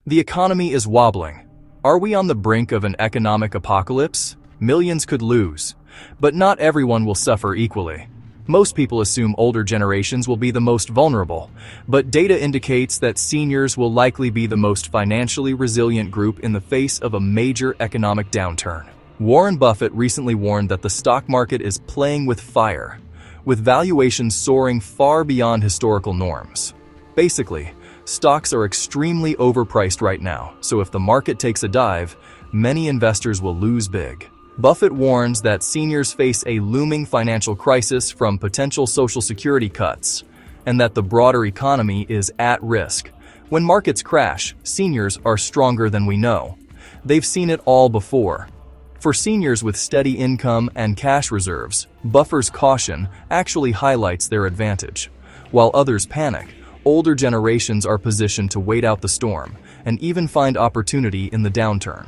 The economy is wobbling. Are we on the brink of an economic apocalypse? Millions could lose, but not everyone will suffer equally. Most people assume older generations will be the most vulnerable, but data indicates that seniors will likely be the most financially resilient group in the face of a major economic downturn. Warren Buffett recently warned that the stock market is playing with fire, with valuations soaring far beyond historical norms. Basically, stocks are extremely overpriced right now, so if the market takes a dive, many investors will lose big. Buffett warns that seniors face a looming financial crisis from potential Social Security cuts, and that the broader economy is at risk. When markets crash, seniors are stronger than we know. They've seen it all before. For seniors with steady income and cash reserves, Buffett's caution actually highlights their advantage. While others panic, older generations are positioned to wait out the storm and even find opportunity in the downturn.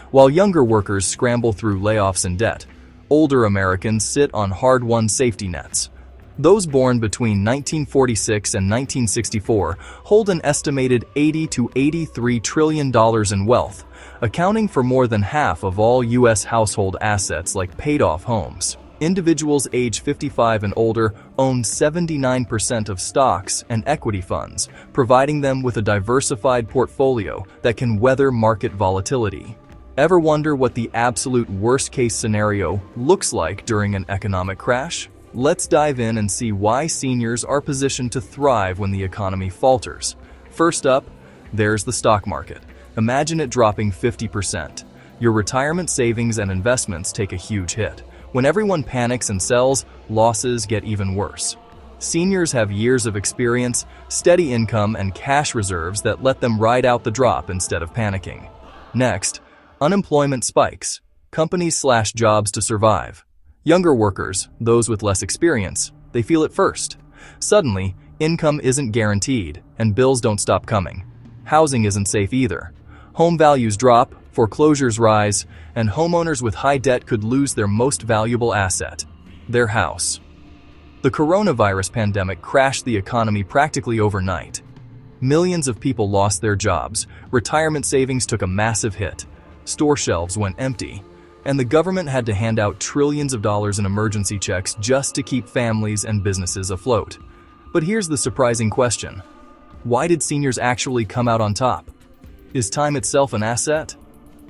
While younger workers scramble through layoffs and debt, older Americans sit on hard-won safety nets. Those born between 1946 and 1964 hold an estimated $80 to $83 trillion in wealth, accounting for more than half of all U.S. household assets like paid-off homes. Individuals age 55 and older own 79% of stocks and equity funds, providing them with a diversified portfolio that can weather market volatility. Ever wonder what the absolute worst-case scenario looks like during an economic crash? Let's dive in and see why seniors are positioned to thrive when the economy falters. First up, there's the stock market. Imagine it dropping 50%. Your retirement savings and investments take a huge hit. When everyone panics and sells, losses get even worse. Seniors have years of experience, steady income, and cash reserves that let them ride out the drop instead of panicking. Next, unemployment spikes. Companies slash jobs to survive. Younger workers, those with less experience, they feel it first. Suddenly, income isn't guaranteed, and bills don't stop coming. Housing isn't safe either. Home values drop, foreclosures rise, and homeowners with high debt could lose their most valuable asset, their house. The coronavirus pandemic crashed the economy practically overnight. Millions of people lost their jobs, retirement savings took a massive hit, store shelves went empty, and the government had to hand out trillions of dollars in emergency checks just to keep families and businesses afloat. But here's the surprising question. Why did seniors actually come out on top? Is time itself an asset?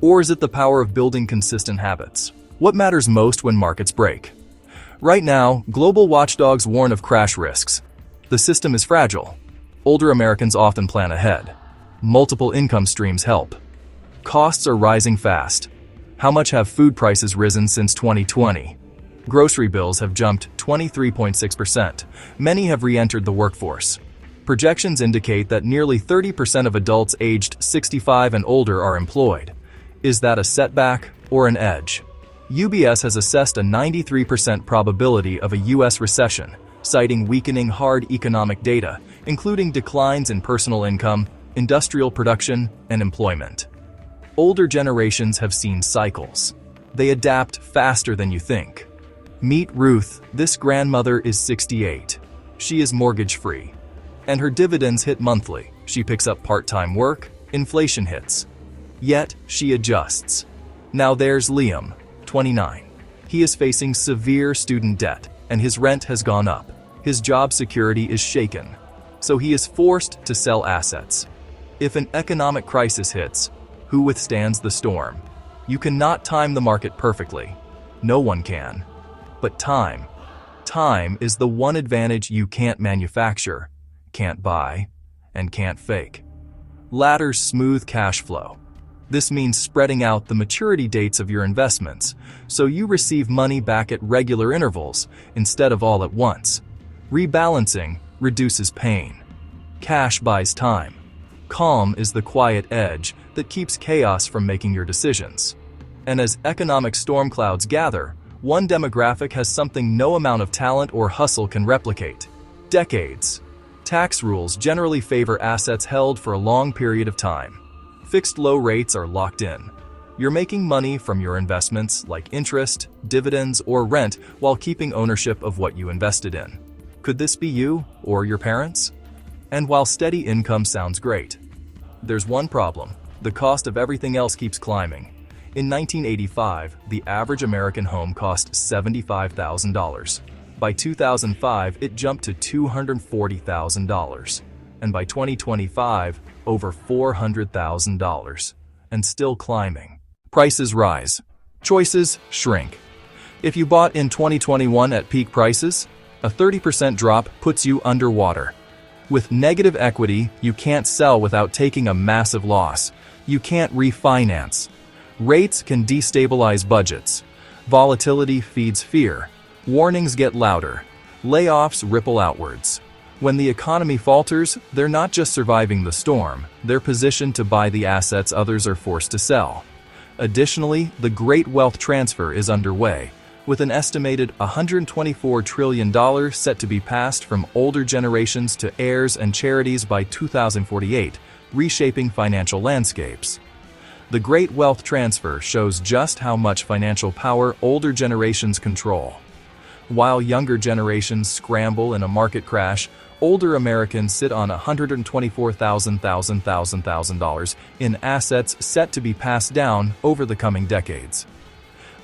Or is it the power of building consistent habits? What matters most when markets break? Right now, global watchdogs warn of crash risks. The system is fragile. Older Americans often plan ahead. Multiple income streams help. Costs are rising fast. How much have food prices risen since 2020? Grocery bills have jumped 23.6%. Many have re-entered the workforce. Projections indicate that nearly 30% of adults aged 65 and older are employed. Is that a setback or an edge? UBS has assessed a 93% probability of a U.S. recession, citing weakening hard economic data, including declines in personal income, industrial production, and employment. Older generations have seen cycles. They adapt faster than you think. Meet Ruth. This grandmother is 68. She is mortgage-free, and her dividends hit monthly. She picks up part-time work, inflation hits. Yet, she adjusts. Now there's Liam, 29. He is facing severe student debt, and his rent has gone up. His job security is shaken, so he is forced to sell assets. If an economic crisis hits, who withstands the storm? You cannot time the market perfectly. No one can. But time is the one advantage you can't manufacture, can't buy, and can't fake. Ladder's smooth cash flow. This means spreading out the maturity dates of your investments, so you receive money back at regular intervals instead of all at once. Rebalancing reduces pain. Cash buys time. Calm is the quiet edge that keeps chaos from making your decisions. And as economic storm clouds gather, one demographic has something no amount of talent or hustle can replicate: decades. Tax rules generally favor assets held for a long period of time. Fixed low rates are locked in. You're making money from your investments like interest, dividends, or rent while keeping ownership of what you invested in. Could this be you or your parents? And while steady income sounds great, There's one problem. The cost of everything else keeps climbing. In 1985, the average American home cost $75,000. By 2005, it jumped to $240,000. And by 2025, over $400,000. And still climbing. Prices rise. Choices shrink. If you bought in 2021 at peak prices, a 30% drop puts you underwater. With negative equity, you can't sell without taking a massive loss. You can't refinance. Rates can destabilize budgets. Volatility feeds fear. Warnings get louder. Layoffs ripple outwards. When the economy falters, they're not just surviving the storm, they're positioned to buy the assets others are forced to sell. Additionally, the great wealth transfer is underway, with an estimated $124 trillion set to be passed from older generations to heirs and charities by 2048, reshaping financial landscapes. The great wealth transfer shows just how much financial power older generations control. While younger generations scramble in a market crash, older Americans sit on $124,000 in assets set to be passed down over the coming decades.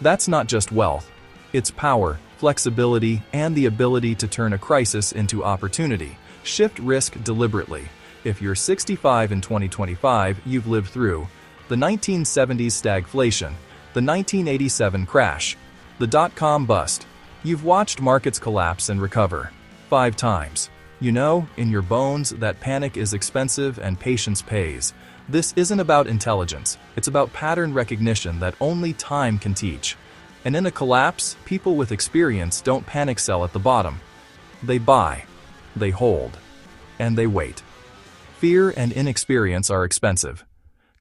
That's not just wealth. It's power, flexibility, and the ability to turn a crisis into opportunity. Shift risk deliberately. If you're 65 in 2025, you've lived through the 1970s stagflation, the 1987 crash, the dot-com bust. You've watched markets collapse and recover 5 times. You know, in your bones, that panic is expensive and patience pays. This isn't about intelligence. It's about pattern recognition that only time can teach. And in a collapse, people with experience don't panic sell at the bottom. They buy, they hold, and they wait. Fear and inexperience are expensive.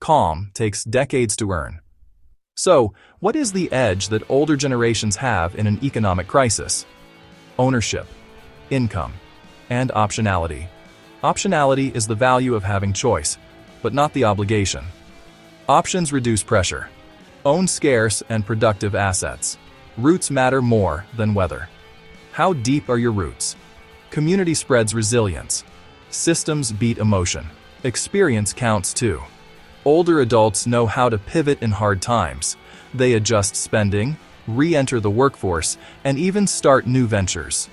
Calm takes decades to earn. So, what is the edge that older generations have in an economic crisis? Ownership, income, and optionality. Optionality is the value of having choice, but not the obligation. Options reduce pressure. Own scarce and productive assets. Roots matter more than weather. How deep are your roots? Community spreads resilience. Systems beat emotion. Experience counts too. Older adults know how to pivot in hard times. They adjust spending, re-enter the workforce, and even start new ventures.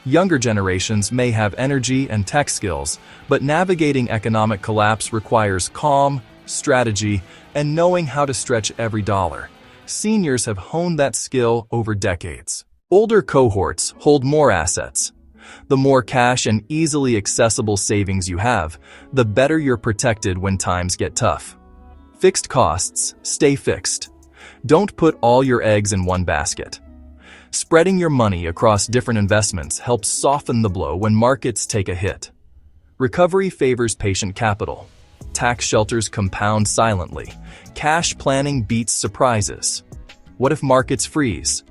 Younger generations may have energy and tech skills, but navigating economic collapse requires calm, strategy, and knowing how to stretch every dollar. Seniors have honed that skill over decades. Older cohorts hold more assets. The more cash and easily accessible savings you have, the better you're protected when times get tough. Fixed costs stay fixed. Don't put all your eggs in one basket. Spreading your money across different investments helps soften the blow when markets take a hit. Recovery favors patient capital. Tax shelters compound silently. Cash planning beats surprises. What if markets freeze?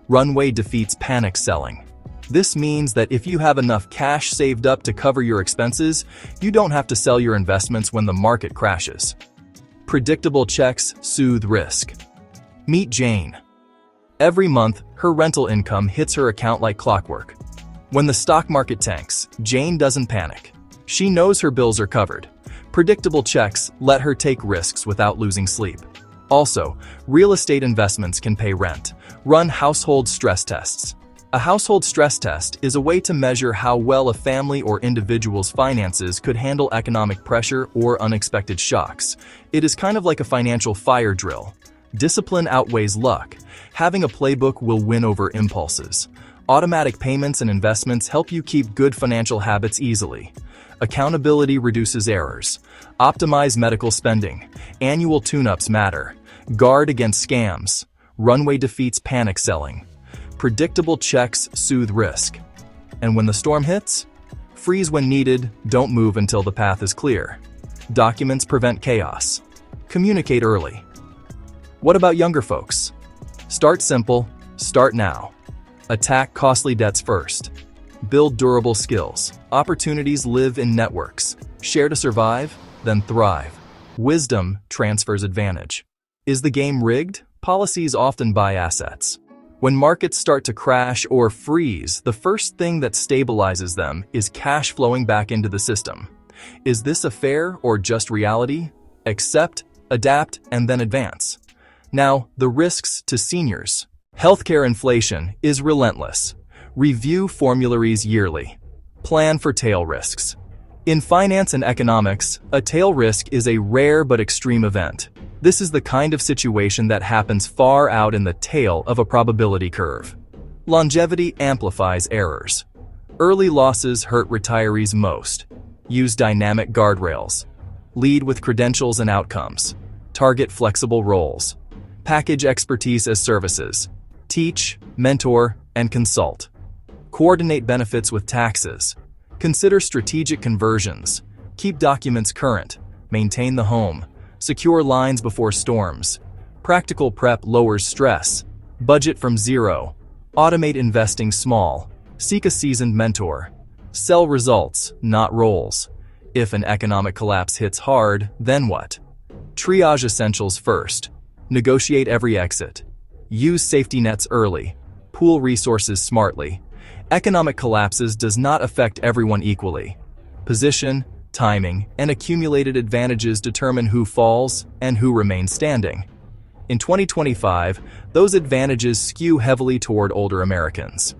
Runway defeats panic selling. This means that if you have enough cash saved up to cover your expenses, you don't have to sell your investments when the market crashes. Predictable checks soothe risk. Meet Jane. Every month, her rental income hits her account like clockwork. When the stock market tanks, Jane doesn't panic. She knows her bills are covered. Predictable checks let her take risks without losing sleep. Also, real estate investments can pay rent. Run household stress tests. A household stress test is a way to measure how well a family or individual's finances could handle economic pressure or unexpected shocks. It is kind of like a financial fire drill. Discipline outweighs luck. Having a playbook will win over impulses. Automatic payments and investments help you keep good financial habits easily. Accountability reduces errors. Optimize medical spending. Annual tune-ups matter. Guard against scams. Runway defeats panic selling. Predictable checks soothe risk. And when the storm hits? Freeze when needed, don't move until the path is clear. Documents prevent chaos. Communicate early. What about younger folks? Start simple, start now. Attack costly debts first. Build durable skills. Opportunities live in networks. Share to survive, then thrive. Wisdom transfers advantage. Is the game rigged? Policies often buy assets. When markets start to crash or freeze, the first thing that stabilizes them is cash flowing back into the system. Is this a fair or just reality? Accept, adapt, and then advance. Now, the risks to seniors. Healthcare inflation is relentless. Review formularies yearly. Plan for tail risks. In finance and economics, a tail risk is a rare but extreme event. This is the kind of situation that happens far out in the tail of a probability curve. Longevity amplifies errors. Early losses hurt retirees most. Use dynamic guardrails. Lead with credentials and outcomes. Target flexible roles. Package expertise as services. Teach, mentor, and consult. Coordinate benefits with taxes. Consider strategic conversions. Keep documents current. Maintain the home. Secure lines before storms. Practical prep lowers stress. Budget from zero. Automate investing small. Seek a seasoned mentor. Sell results, not roles. If an economic collapse hits hard, then what? Triage essentials first. Negotiate every exit. Use safety nets early. Pool resources smartly. Economic collapses does not affect everyone equally. Position, timing, and accumulated advantages determine who falls and who remains standing. In 2025, those advantages skew heavily toward older Americans.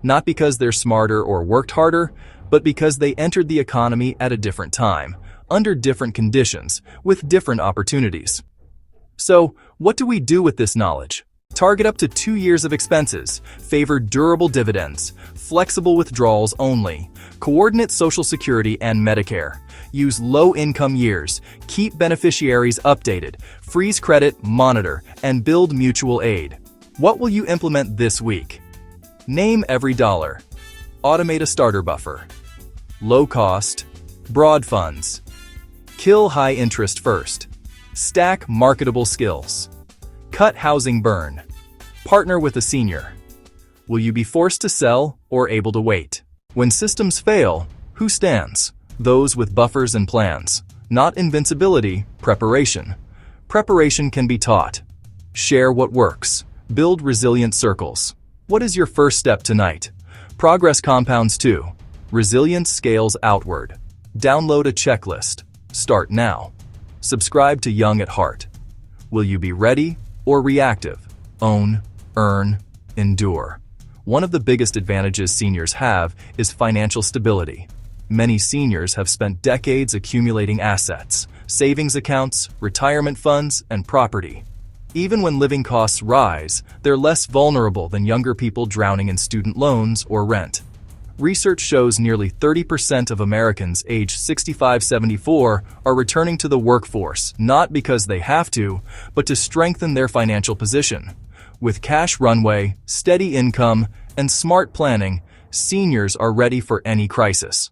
Not because they're smarter or worked harder, but because they entered the economy at a different time, under different conditions, with different opportunities. So, what do we do with this knowledge? Target up to 2 years of expenses, favor durable dividends, flexible withdrawals only, coordinate Social Security and Medicare, use low-income years, keep beneficiaries updated, freeze credit, monitor, and build mutual aid. What will you implement this week? Name every dollar. Automate a starter buffer. Low cost, broad funds. Kill high interest first. Stack marketable skills. Cut housing burn. Partner with a senior. Will you be forced to sell or able to wait? When systems fail, who stands? Those with buffers and plans. Not invincibility, preparation. Preparation can be taught. Share what works. Build resilient circles. What is your first step tonight? Progress compounds too. Resilience scales outward. Download a checklist. Start now. Subscribe to Young at Heart. Will you be ready or reactive? Own, earn, endure. One of the biggest advantages seniors have is financial stability. Many seniors have spent decades accumulating assets, savings accounts, retirement funds, and property. Even when living costs rise, they're less vulnerable than younger people drowning in student loans or rent. Research shows nearly 30% of Americans aged 65-74 are returning to the workforce not because they have to, but to strengthen their financial position. With cash runway, steady income, and smart planning, seniors are ready for any crisis.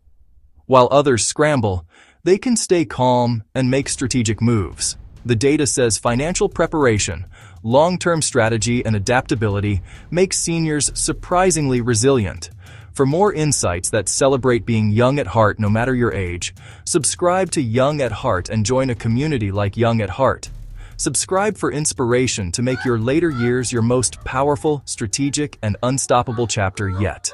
While others scramble, they can stay calm and make strategic moves. The data says financial preparation, long-term strategy, and adaptability make seniors surprisingly resilient. For more insights that celebrate being young at heart no matter your age, subscribe to Young at Heart and join a community like Young at Heart. Subscribe for inspiration to make your later years your most powerful, strategic, and unstoppable chapter yet.